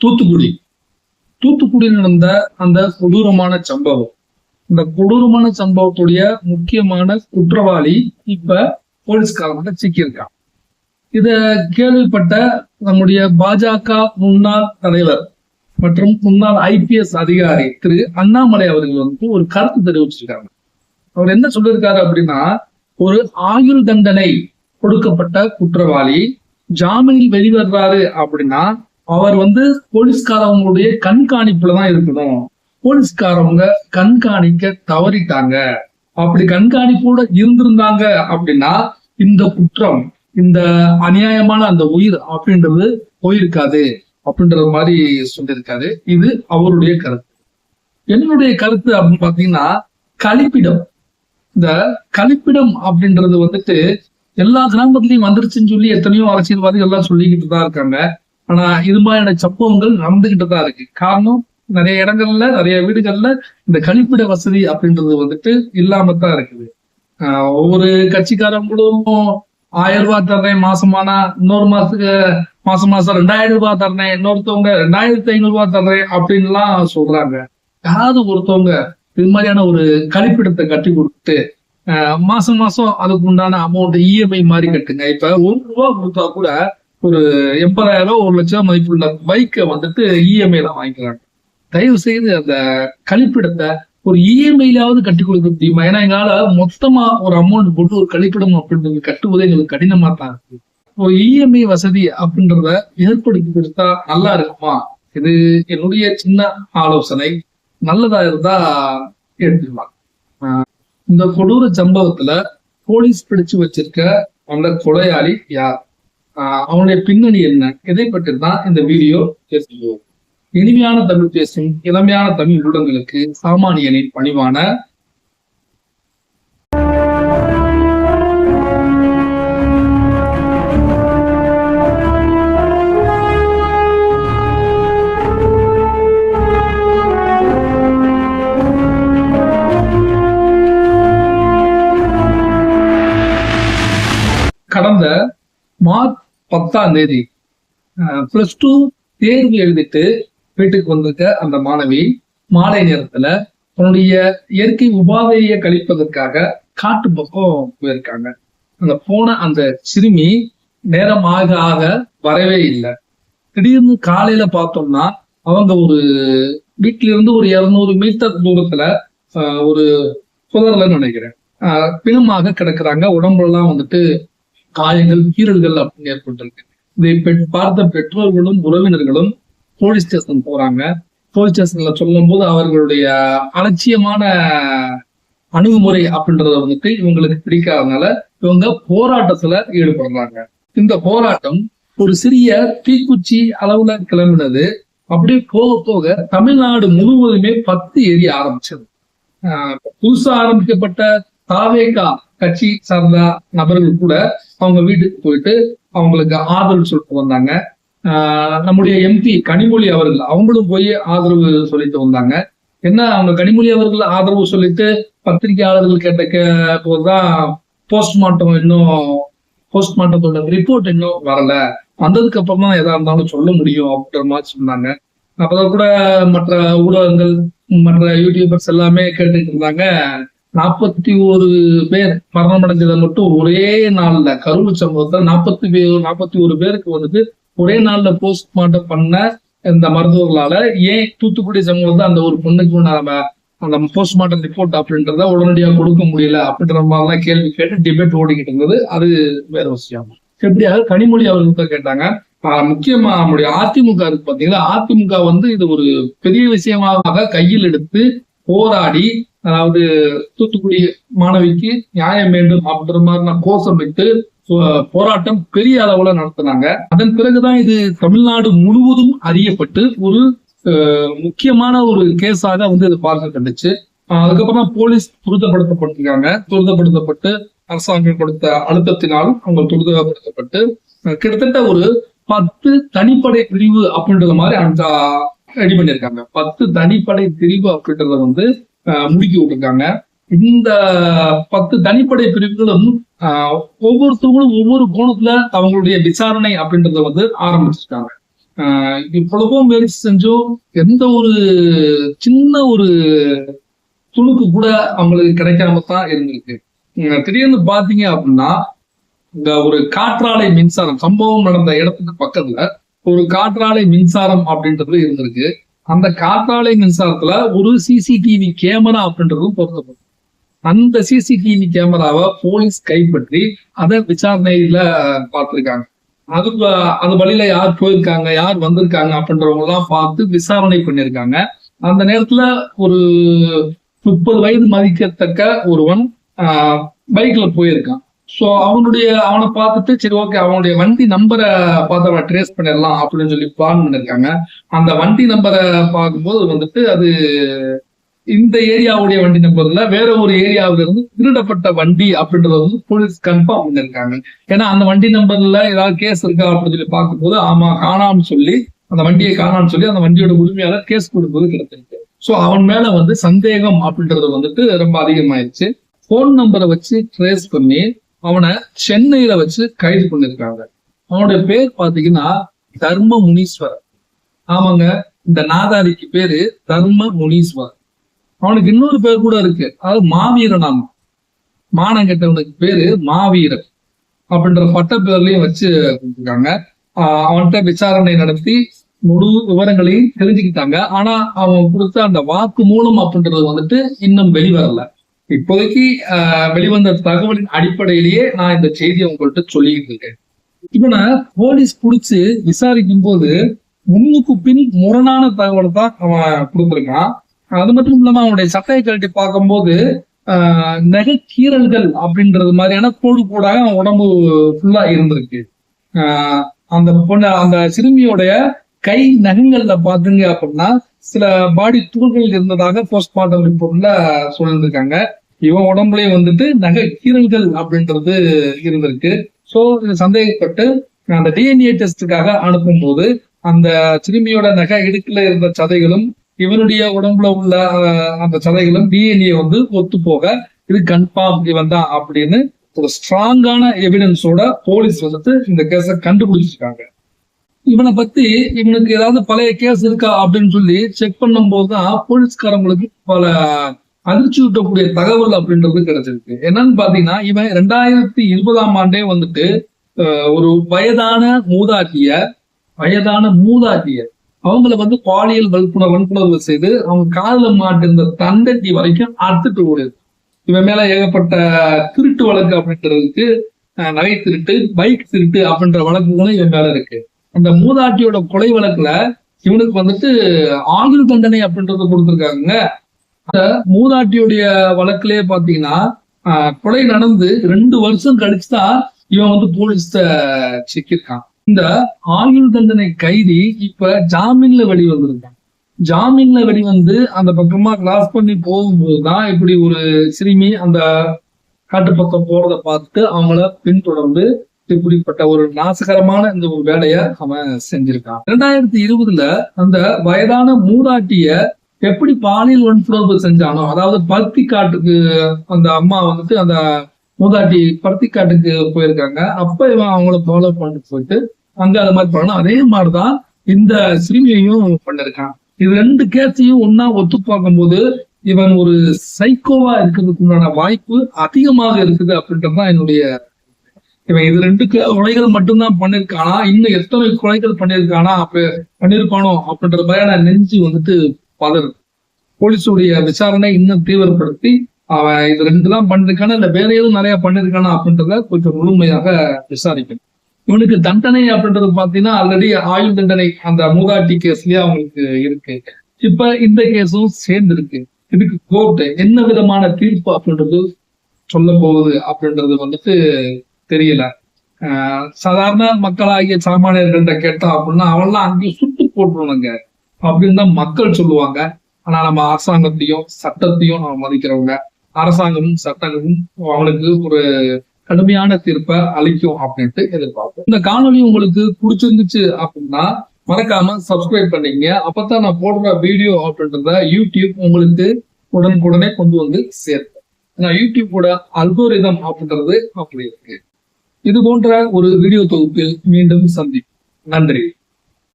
தூத்துக்குடி தூத்துக்குடியில் நடந்த அந்த கொடூரமான சம்பவம். இந்த கொடூரமான சம்பவத்துடைய முக்கியமான குற்றவாளி இப்ப போலீஸ்காரங்க சிக்கியிருக்கான். இத கேள்விப்பட்ட நம்முடைய பாஜக முன்னாள் தலைவர் மற்றும் முன்னாள் IPS அதிகாரி திரு அண்ணாமலை அவர்கள் வந்து ஒரு கருத்து தெரிவிச்சிருக்காங்க. அவர் என்ன சொல்லியிருக்காரு அப்படின்னா, ஒரு ஆயுள் தண்டனை கொடுக்கப்பட்ட குற்றவாளி ஜாமீனில் வெளிவர்றாரு அப்படின்னா அவர் வந்து போலீஸ்காரவங்களுடைய கண்காணிப்புலதான் இருக்கணும். போலீஸ்காரவங்க கண்காணிக்க தவறிட்டாங்க. அப்படி கண்காணிப்போட இருந்திருந்தாங்க அப்படின்னா இந்த குற்றம், இந்த அநியாயமான அந்த உயிர் அப்படின்றது போயிருக்காது அப்படின்றது மாதிரி சொல்லியிருக்காரு. இது அவருடைய கருத்து. என்னுடைய கருத்து அப்படின்னு பாத்தீங்கன்னா, கழிப்பிடம். இந்த கழிப்பிடம் அப்படின்றது வந்துட்டு எல்லா கிராமத்திலையும் வந்துருச்சுன்னு சொல்லி எத்தனையோ அரசியல்வாதிகள் எல்லாம் சொல்லிக்கிட்டு தான் இருக்காங்க. ஆனா இது மாதிரியான சம்பவங்கள் நடந்துகிட்டு தான் இருக்கு. காரணம், நிறைய இடங்கள்ல நிறைய வீடுகள்ல இந்த கழிப்பிட வசதி அப்படின்றது வந்துட்டு இல்லாம தான் இருக்குது. ஒவ்வொரு கட்சிக்காரங்களும் 1000 ரூபாய் தர்றேன் மாசமானா, இன்னொரு மாசத்துக்கு மாசம் 2000 ரூபாய் தர்றேன், இன்னொருத்தவங்க 2500 ரூபாய் தர்றேன் அப்படின்லாம் சொல்றாங்க. யாராவது ஒருத்தவங்க இது மாதிரியான ஒரு கழிப்பிடத்தை கட்டி கொடுத்துட்டு மாசம் அதுக்கு உண்டான அமௌண்ட் EMI மாதிரி கட்டுங்க. இப்ப 1 ரூபா கொடுத்தா கூட ஒரு 80,000 1 லட்சம் மதிப்புள்ள பைக்கை வந்துட்டு EMI ல வாங்கிக்கிறாங்க. தயவு செய்து அந்த கழிப்பிடத்தை ஒரு EMI-லாவது கட்டி கொடுக்க முடியுமா? ஏன்னா எங்களால மொத்தமா ஒரு அமௌண்ட் போட்டு ஒரு கழிப்பிடம் அப்படின்றது கட்டுவதே எங்களுக்கு கடினமா தான் இருக்கு. ஒரு EMI வசதி அப்படின்றத ஏற்படுத்தி கொடுத்தா நல்லா இருக்குமா? இது என்னுடைய சின்ன ஆலோசனை. நல்லதா இருந்தா எடுத்துக்கலாம். இந்த கொடூர சம்பவத்துல போலீஸ் பிடிச்சு வச்சிருக்க அந்த கொலையாளி யார், அவனுடைய பின்னணி என்ன, இதை பற்றி தான் இந்த வீடியோ பேசுவோம். இனிமையான தமிழ் பேசும் இளமையான தமிழ் உள்ளங்களுக்கு சாமானியனின் பணிவான கடந்த மார்ச் 10ஆம் தேதி +2 தேர்வு எழுதிட்டு வீட்டுக்கு வந்திருக்க அந்த மாணவி மாலை நேரத்துல தன்னுடைய இயற்கை உபாதையை கழிப்பதற்காக காட்டு பக்கம் போயிருக்காங்க. அந்த போன அந்த சிறுமி நேரம் ஆக ஆக வரவே இல்லை. திடீர்னு காலையில பார்த்தோம்னா அவங்க ஒரு வீட்டுல இருந்து ஒரு 200 மீட்டர் தூரத்துல ஒரு புதர்லன்னு நினைக்கிறேன் பிணமாக கிடக்குறாங்க. உடம்புலாம் வந்துட்டு காயங்கள், கீறல்கள் அப்படின்னு ஏற்பட்டிருக்கு. இதை பார்த்த பெற்றோர்களும் உறவினர்களும் போலீஸ் ஸ்டேஷன் போறாங்க. போலீஸ் ஸ்டேஷன்ல சொல்லும் போது அவர்களுடைய அலட்சியமான அணுகுமுறை அப்படின்றத வந்துட்டு இவங்களுக்கு பிடிக்காதனால இவங்க போராட்டத்துல ஈடுபடுறாங்க. இந்த போராட்டம் ஒரு சிறிய தீக்குச்சி அளவுல கிளம்பினது. அப்படியே போக போக தமிழ்நாடு முழுவதுமே 10 எரிய ஆரம்பிச்சது. புதுசா ஆரம்பிக்கப்பட்ட தாவேகா கட்சி சார்ந்த நபர்கள் கூட அவங்க வீட்டுக்கு போயிட்டு அவங்களுக்கு ஆதரவு சொல்லிட்டு வந்தாங்க. நம்முடைய MP கனிமொழி அவர்கள் அவங்களும் போய் ஆதரவு சொல்லிட்டு வந்தாங்க. என்ன, அவங்க கனிமொழி அவர்கள் ஆதரவு சொல்லிட்டு பத்திரிகையாளர்கள் கேட்ட போதுதான் போஸ்ட்மார்ட்டத்தோட ரிப்போர்ட் இன்னும் வரல, வந்ததுக்கு அப்புறம் தான் எதா இருந்தாலும் சொல்ல முடியும் அப்படின்ற மாதிரி சொன்னாங்க. அப்பதான் கூட மற்ற ஊடகங்கள், மற்ற யூடியூபர்ஸ் எல்லாமே கேட்டுட்டு இருந்தாங்க. 41 பேர் மரணம் அடைஞ்சதை மட்டும் ஒரே நாள்ல, கரூர் சம்பவத்துல 41 பேருக்கு வந்துட்டு ஒரே நாள்ல போஸ்ட்மார்ட்டம் பண்ண இந்த மருத்துவர்களால ஏன் தூத்துக்குடி சம்பவத்தை அந்த ஒரு பொண்ணுக்கு அந்த போஸ்ட்மார்ட்டம் ரிப்போர்ட் அப்படின்றத உடனடியாக கொடுக்க முடியல அப்படின்ற மாதிரிலாம் கேள்வி கேட்டு டிபேட் ஓடிக்கிட்டு இருந்தது. அது வேற விஷயம். எப்படியாக கனிமொழி அவர்கள் கேட்டாங்க. முக்கியமா நம்முடைய அதிமுக இருக்கு பாத்தீங்களா, அதிமுக வந்து இது ஒரு பெரிய விஷயமாக கையில் எடுத்து போராடி, அதாவது தூத்துக்குடி மாணவிக்கு நியாயம் வேண்டும் அப்படின்ற மாதிரி நான் கோஷமிட்டு போராட்டம் பெரிய அளவுல நடத்தினாங்க. அதன் பிறகுதான் இது தமிழ்நாடு முழுவதும் அறியப்பட்டு ஒரு முக்கியமான ஒரு கேஸாக வந்து இது பார்க்கப்பட்டுச்சு. அதுக்கப்புறம் போலீஸ் துரிதப்படுத்தப்பட்டு அரசாங்கம் கொடுத்த அழுத்தத்தினாலும் அவங்க துரிதப்படுத்தப்பட்டு கிட்டத்தட்ட ஒரு 10 தனிப்படை பிரிவு அப்படின்றத மாதிரி அந்த ரெடி பண்ணியிருக்காங்க. 10 தனிப்படை பிரிவு அப்படின்றத வந்து முடுக்கி விட்டுருக்காங்க. இந்த 10 தனிப்படை பிரிவுகளும் ஒவ்வொருத்தவங்களும் ஒவ்வொரு கோணத்துல அவங்களுடைய விசாரணை அப்படின்றத வந்து ஆரம்பிச்சிருக்காங்க. இவ்வளவோ முயற்சி செஞ்சும் எந்த ஒரு சின்ன ஒரு துணுக்கு கூட அவங்களுக்கு கிடைக்காம தான் இருந்திருக்கு. திடீர்னு பாத்தீங்க அப்படின்னா இந்த ஒரு காற்றாலை மின்சாரம் சம்பவம் நடந்த இடத்துக்கு பக்கத்துல ஒரு காற்றாலை மின்சாரம் அப்படின்றது இருந்திருக்கு. அந்த காற்றாலை மின்சாரத்துல ஒரு சிசிடிவி கேமரா அப்படின்றதும் பொருத்தப்படும். அந்த சிசிடிவி கேமராவை போலீஸ் கைப்பற்றி அதை விசாரணையில பார்த்திருக்காங்க. அது வழியில யார் போயிருக்காங்க, யார் வந்திருக்காங்க அப்படின்றவங்க எல்லாம் பார்த்து விசாரணை பண்ணியிருக்காங்க. அந்த நேரத்துல ஒரு 30 வயது மதிக்கத்தக்க ஒருவன் பைக்ல போயிருக்கான். சோ அவனை பார்த்துட்டு சரி ஓகே அவனுடைய வண்டி நம்பரை பார்த்து அவனை ட்ரேஸ் பண்ணிடலாம் அப்படின்னு சொல்லி பிளான் பண்ணிருக்காங்க. அந்த வண்டி நம்பரை பார்க்கும்போது வந்துட்டு அது இந்த ஏரியாவுடைய வண்டி நம்பர் இல்ல, வேற ஒரு ஏரியாவில இருந்து திருடப்பட்ட வண்டி அப்படின்றத வந்து போலீஸ் கன்ஃபார்ம் பண்ணிருக்காங்க. ஏன்னா அந்த வண்டி நம்பர்ல ஏதாவது கேஸ் இருக்கா அப்படின்னு சொல்லி பார்க்கும்போது ஆமா காணான்னு சொல்லி அந்த வண்டியை காணான்னு சொல்லி அந்த வண்டியோட உரிமையாளர் கேஸ் கொடுப்பது கிடைச்சிருக்கு. சோ அவன் மேல வந்து சந்தேகம் அப்படின்றது வந்துட்டு ரொம்ப அதிகமாயிருச்சு. போன் நம்பரை வச்சு ட்ரேஸ் பண்ணி அவனை சென்னையில வச்சு கைது பண்ணிருக்காங்க. அவனுடைய பேர் பாத்தீங்கன்னா தர்ம முனீஸ்வரர். ஆமாங்க, இந்த நாதாரிக்கு பேரு தர்ம முனீஸ்வரர். அவனுக்கு இன்னொரு பேர் கூட இருக்கு, அதாவது மாவீரன். ஆமா, மானம் கெட்டவனுக்கு பேரு மாவீரன் அப்படின்ற பட்ட பேர்லயும் வச்சு கொடுத்துருக்காங்க. அவன்கிட்ட விசாரணை நடத்தி முழு விவரங்களையும் தெரிஞ்சுக்கிட்டாங்க. ஆனா அவன் கொடுத்த அந்த வாக்கு மூலம் அப்படின்றது வந்துட்டு இன்னும் வெளிவரல. இப்போதைக்கு வெளிவந்த தகவலின் அடிப்படையிலேயே நான் இந்த செய்தியை உங்கள்கிட்ட சொல்லிக்கிட்டு இருக்கேன். இவனை போலீஸ் புடிச்சு விசாரிக்கும் போது முன்னுக்கு பின் முரணான தகவலை தான் அவன் கொடுத்திருக்கான். அது மட்டும் இல்லாம அவனுடைய சட்டையை கழட்டி பார்க்கும்போது நகை கீறல்கள் அப்படின்றது மாதிரியான கோடு கோடாக அவன் உடம்பு ஃபுல்லா இருந்திருக்கு. அந்த சிறுமியோடைய கை நகங்கள்ல பாத்தீங்க அப்படின்னா சில பாடி துகள்கள் இருந்ததாக போஸ்ட்மார்ட்டம் ரிப்போர்ட்ல சொல்லியிருக்காங்க. இவன் உடம்புலயும் வந்துட்டு நகை கீறல்கள் அப்படின்றது இருந்திருக்கு. சோ இது சந்தேகப்பட்டு அந்த டிஎன்ஏ டெஸ்டுக்காக அனுப்பும் போது அந்த சிறுமியோட நகை இடுக்குல இருந்த சதைகளும் இவனுடைய உடம்புல உள்ள அந்த சதைகளும் டிஎன்ஏ வந்து ஒத்து போக இது கன்ஃபார்ம் இவன் தான் அப்படின்னு ஒரு ஸ்ட்ராங்கான எவிடன்ஸோட போலீஸ் வந்துட்டு இந்த கேஸை கண்டுபிடிச்சிருக்காங்க. இவனை பத்தி இவனுக்கு ஏதாவது பழைய கேஸ் இருக்கா அப்படின்னு சொல்லி செக் பண்ணும் போதுதான் போலீஸ்காரங்களுக்கு பல அதிர்ச்சி ஊட்டக்கூடிய தகவல் அப்படின்றது கிடைச்சிருக்கு. என்னன்னு பாத்தீங்கன்னா இவன் 2020ஆம் ஆண்டே வந்துட்டு ஒரு வயதான மூதாட்டிய அவங்களை வந்து பாலியல் வன்புணர்வு செய்து அவங்க காதுல மாட்டிருந்த தண்டட்டி வரைக்கும் அறுத்துட்டு ஓடுது. இவன் மேல ஏகப்பட்ட திருட்டு வழக்கு அப்படின்றதுக்கு நகை திருட்டு, பைக் திருட்டு அப்படின்ற வழக்குகளும் இவன் மேல இருக்கு. அந்த மூதாட்டியோட கொலை வழக்குல இவனுக்கு வந்துட்டு ஆயுள் தண்டனை அப்படின்றது கொடுத்துருக்காங்க. அந்த மூதாட்டியுடைய வழக்குலயே பாத்தீங்கன்னா கொலை நடந்து 2 வருஷம் கழிச்சுதான் இவன் வந்து போலீஸ்ட சிக்கிருக்கான். இந்த ஆயுள் தண்டனை கைதி இப்ப ஜாமீன்ல வெளிவந்திருக்கான். ஜாமீன்ல வெளிவந்து அந்த பக்கமா கிராஸ் பண்ணி போகும்போதுதான் இப்படி ஒரு சிறுமி அந்த காட்டுப்பக்கம் போறதை பார்த்து அவங்கள பின்தொடர்ந்து இப்படிப்பட்ட ஒரு நாசகரமான இந்த ஒரு வேலையை அவன் செஞ்சிருக்கான். 2020 அந்த வயதான மூதாட்டிய எப்படி பாலியல் வன்புணர்வு செஞ்சானோ, அதாவது பருத்திக்காட்டுக்கு அந்த அம்மா வந்துட்டு அந்த மூதாட்டி பருத்திக்காட்டுக்கு போயிருக்காங்க. அப்ப இவன் அவங்கள ஃபாலோ பண்ணிட்டு போயிட்டு அங்க அது மாதிரி பண்ணணும். அதே மாதிரிதான் இந்த சிறுமியையும் பண்ணிருக்கான். இது 2 கேஸையும் ஒன்னா ஒத்து பார்க்கும் போது இவன் ஒரு சைக்கோவா இருக்கிறதுக்கு உண்டான வாய்ப்பு அதிகமாக இருக்குது அப்படின்றதுதான் என்னுடைய. இவன் இது 2 கொலைகள் மட்டும்தான் பண்ணிருக்கானா, இன்னும் எத்தனை கொலைகள் பண்ணிருக்கானா பண்ணிருப்பானோ அப்படின்ற மாதிரியான நெஞ்சு வந்துட்டு பதறு. போலீஸுடைய விசாரணை இன்னும் தீவிரப்படுத்தி அவன் இது 2 தான் பண்ணிருக்கானா இல்ல வேற எதுவும் நிறைய பண்ணிருக்கானா அப்படின்றத கொஞ்சம் முழுமையாக விசாரிக்கணும். இவனுக்கு தண்டனை அப்படின்றது பாத்தீங்கன்னா ஆல்ரெடி ஆயுள் தண்டனை அந்த மூதாட்டி கேஸ்லயே அவங்களுக்கு இருக்கு. இப்ப இந்த கேஸும் சேர்ந்து இருக்கு. இதுக்கு கோர்ட் என்ன விதமான தீர்ப்பு அப்படின்றது சொல்ல போகுது அப்படின்றது வந்துட்டு தெரியல. சாதாரண மக்களாகிய சாமானியர்கள்ட்ட கேட்டா அப்படின்னா அவன்லாம் அங்கேயும் சுட்டு போட்டுருவாங்க அப்படின்னு தான் மக்கள் சொல்லுவாங்க. ஆனா நம்ம அரசாங்கத்தையும் சட்டத்தையும் நம்ம மதிக்கிறவங்க, அரசாங்கமும் சட்டங்களும் அவனுக்கு ஒரு கடுமையான தீர்ப்பை அளிக்கும் அப்படின்ட்டு எதிர்பார்ப்போம். இந்த காணொலி உங்களுக்கு பிடிச்சிருந்துச்சு அப்படின்னா மறக்காம சப்ஸ்கிரைப் பண்ணீங்க. அப்பதான் நான் போடுற வீடியோ அப்படின்றத யூடியூப் உங்களுக்கு உடனுக்குடனே கொண்டு வந்து சேர்ப்பேன். ஏன்னா யூடியூபோட அல்கோரிதம் அப்படின்றது அப்படி இருக்கு. இது போன்ற ஒரு வீடியோ தொகுப்பில் மீண்டும் சந்திப்போம். நன்றி.